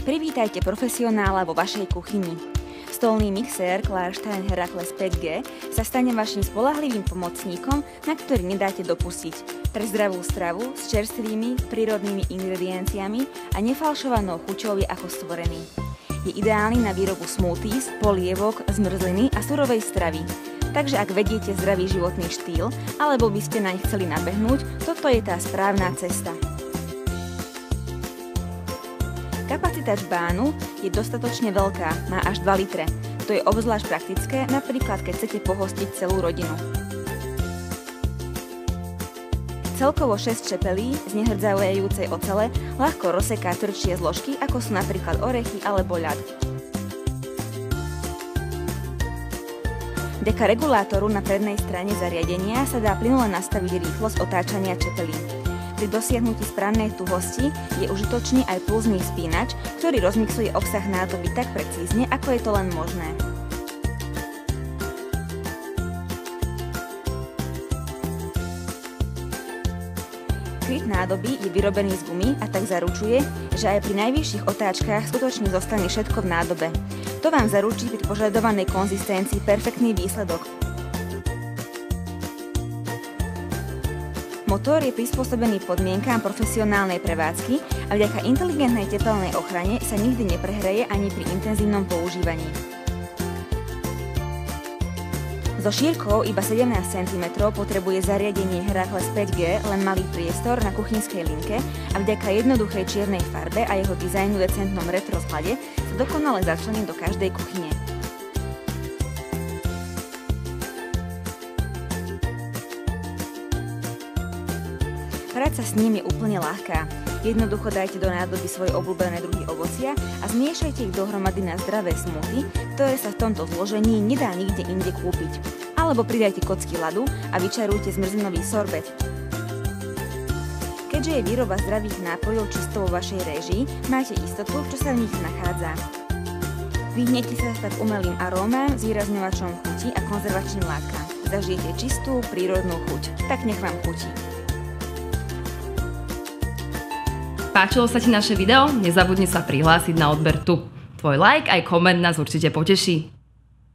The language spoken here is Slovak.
Privítajte profesionála vo vašej kuchyni. Stolný mixér Klarstein Herakles 5G sa stane vašim spoľahlivým pomocníkom, na ktorý nedáte dopustiť, pre zdravú stravu s čerstvými, prírodnými ingredienciami a nefalšovanou chuťou je ako stvorený. Je ideálny na výrobu smoothies, polievok, zmrzliny a surovej stravy. Takže ak vediete zdravý životný štýl, alebo by ste naň chceli nabehnúť, toto je tá správna cesta. Kapacita čbánu je dostatočne veľká, má až 2 litre. To je obzvlášť praktické, napríklad keď chcete pohostiť celú rodinu. Celkovo 6 čepelí z nehrdzavejúcej ocele ľahko rozseká tvrdšie zložky, ako sú napríklad orechy alebo ľad. Vďaka regulátoru na prednej strane zariadenia sa dá plynule nastaviť rýchlosť otáčania čepelí. Pri dosiahnutí správnej tuhosti je užitočný aj pulzný spínač, ktorý rozmixuje obsah nádoby tak precízne, ako je to len možné. Kryt nádoby je vyrobený z gumy a tak zaručuje, že aj pri najvyšších otáčkach skutočne zostane všetko v nádobe. To vám zaručí pri požadovanej konzistencii perfektný výsledok. Motor je prispôsobený podmienkám profesionálnej prevádzky a vďaka inteligentnej tepelnej ochrane sa nikdy neprehreje ani pri intenzívnom používaní. So šírkou iba 17 cm potrebuje zariadenie Herakles 5G len malý priestor na kuchynskej linke a vďaka jednoduchej čiernej farbe a jeho dizajnu decentnom retro sklade sa dokonale začlení do každej kuchyne. Práca s ním je úplne ľahká. Jednoducho dajte do nádoby svoje obľúbené druhy ovocia a zmiešajte ich dohromady na zdravé smoothie, ktoré sa v tomto zložení nedá nikde inde kúpiť. Alebo pridajte kocky ľadu a vyčarujte zmrzlinový sorbet. Keďže je výroba zdravých nápojov čisto vo vašej réžii, máte istotu, čo sa v nich nachádza. Vyhnete sa tak umelým arómám, zvýrazňovačom chuti a konzervačným látkam. Zažijete čistú, prírodnú chuť. Tak nech vám chutí. Páčilo sa ti naše video? Nezabudni sa prihlásiť na odber tu. Tvoj like aj koment nás určite poteší.